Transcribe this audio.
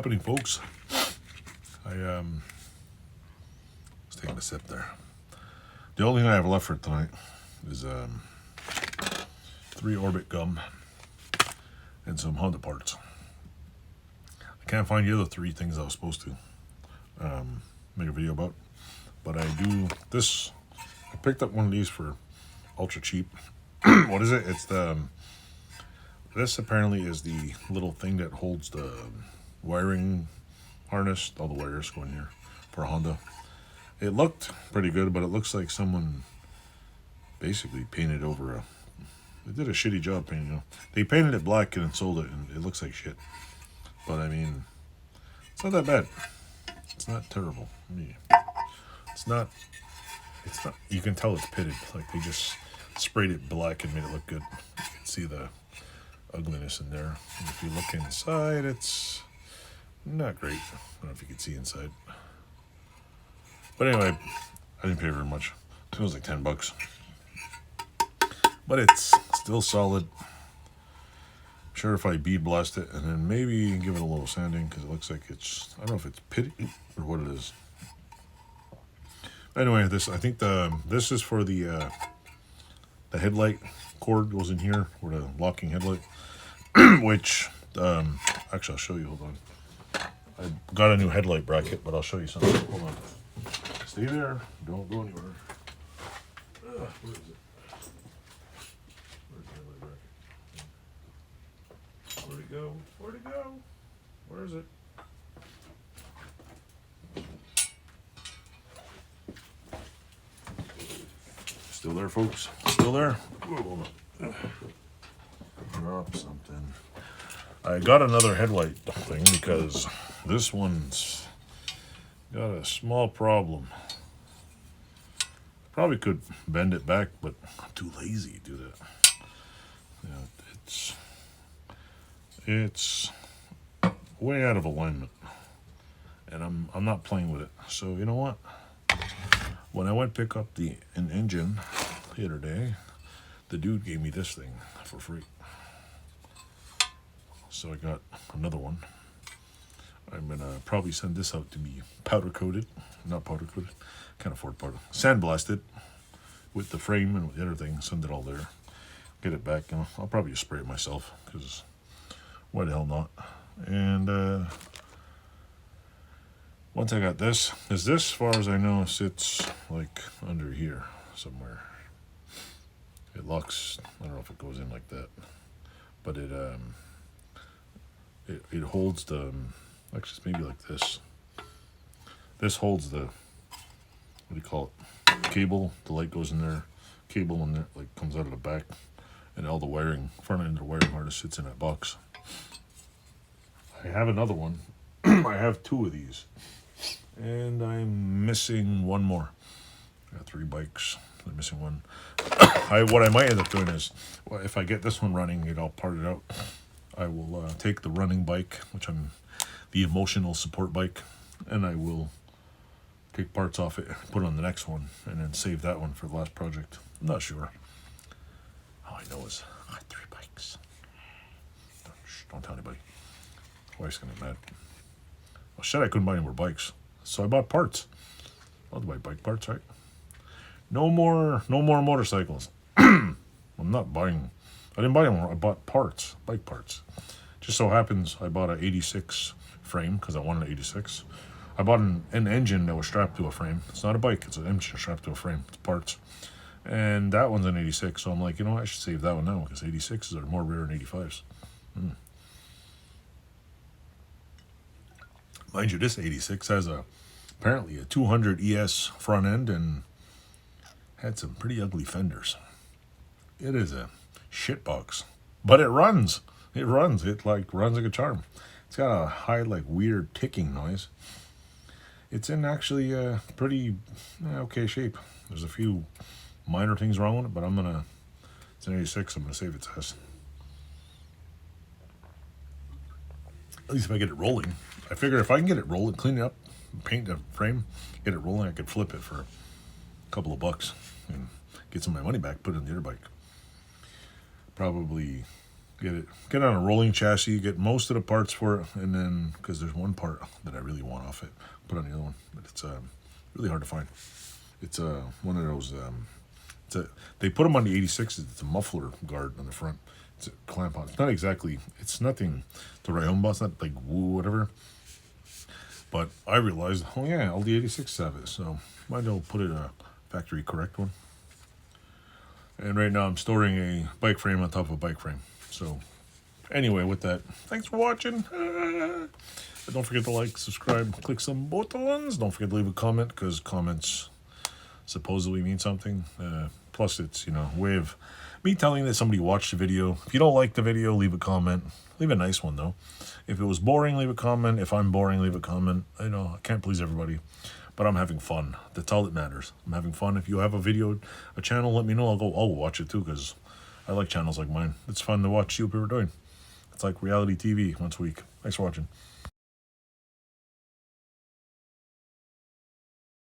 happening, folks? I was taking a sip there. The only thing I have left for tonight is 3 Orbit gum and some Honda parts. I can't find the other 3 things I was supposed to make a video about, but I do this. I picked up one of these for ultra cheap. What is it? It's the this apparently is the little thing that holds the wiring harness. All the wires go in here for a Honda. It looked pretty good, but it looks like someone basically painted over a. They did a shitty job painting. They painted it black and then sold it, and it looks like shit. But I mean, it's not that bad. It's not terrible. It's not. It's not. You can tell it's pitted. Like they just sprayed it black and made it look good. You can see the ugliness in there. And if you look inside, it's not great. I don't know if you can see inside. But anyway, I didn't pay very much. It was like $10. But it's still solid. I'm sure if I bead blast it and then maybe give it a little sanding, because it looks like it's, I don't know if it's pitted or what it is. Anyway, this, I think this is for the headlight cord goes in here, or the locking headlight, which, actually I'll show you, hold on. I got a new headlight bracket, but I'll show you something. Hold on. Stay there, don't go anywhere. Where is it? Where's the headlight bracket? Where'd it go? Where'd it go? Where is it? Still there, folks? Still there? Whoa, hold on. Drop something. I got another headlight thing because this one's got a small problem. Probably could bend it back, but I'm too lazy to do that. Yeah, it's way out of alignment, and I'm not playing with it. So you know what? When I went pick up an engine the other day, the dude gave me this thing for free. So I got another one. I'm gonna probably send this out to be powder coated, not powder coated. Can't afford powder. Sandblasted with the frame and with the other thing. Send it all there. Get it back. I'll probably just spray it myself because why the hell not? And once I got this, as far as I know, sits like under here somewhere. It locks. I don't know if it goes in like that, but it holds the. Actually, it's maybe like this. This holds the. What do you call it? Cable. The light goes in there. Cable in there, like comes out of the back, and all the wiring, front end of the wiring harness sits in that box. I have another one. I have 2 of these. And I'm missing one more. I got 3 bikes. I'm missing one. What I might end up doing is, well, if I get this one running, I'll part it out. I will take the running bike, which I'm the emotional support bike, and I will take parts off it, put it on the next one, and then save that one for the last project. I'm not sure. All I know is I got 3 bikes. Don't tell anybody. Wife's gonna get mad. Well, shit, I couldn't buy any more bikes. So I bought parts. I'll buy bike parts, right? No more motorcycles. I'm not buying. I didn't buy them. I bought parts, bike parts. Just so happens I bought an 86 frame because I wanted an 86. I bought an engine that was strapped to a frame. It's not a bike. It's an engine strapped to a frame. It's parts. And that one's an 86. So I'm like, you know what? I should save that one now because 86s are more rare than 85s. Mind you, this 86 has apparently a 200 ES front end and had some pretty ugly fenders. It is a shit box, but it runs. It runs. It like runs like a charm. It's got a high, like weird ticking noise. It's in actually pretty okay shape. There's a few minor things wrong with it, but it's an 86. I'm gonna save its ass. At least if I get it rolling. I figure if I can get it rolling, clean it up, paint the frame, get it rolling, I could flip it for a couple of bucks and get some of my money back, put it in the other bike. Probably get on a rolling chassis, get most of the parts for it, and then because there's one part that I really want off it, put on the other one, but it's really hard to find. It's one of those. They put them on the 86s. It's a muffler guard on the front. It's a clamp on. It's not exactly. It's nothing to write home about. It's not like woo whatever. But I realized, oh yeah, all the 86s have it, so might as well put it a factory correct one. And right now I'm storing a bike frame on top of a bike frame. So anyway, with that, thanks for watching. Don't forget to like, subscribe, click some buttons. Don't forget to leave a comment, because comments supposedly mean something. Plus, it's, you know, a way of me telling that somebody watched the video. If you don't like the video, leave a comment. Leave a nice one, though. If it was boring, leave a comment. If I'm boring, leave a comment. I know I can't please everybody, but I'm having fun. That's all that matters. I'm having fun. If you have a channel, let me know. I'll watch it too, because I like channels like mine. It's fun to watch, see what people are doing. It's like reality TV once a week. Thanks for watching.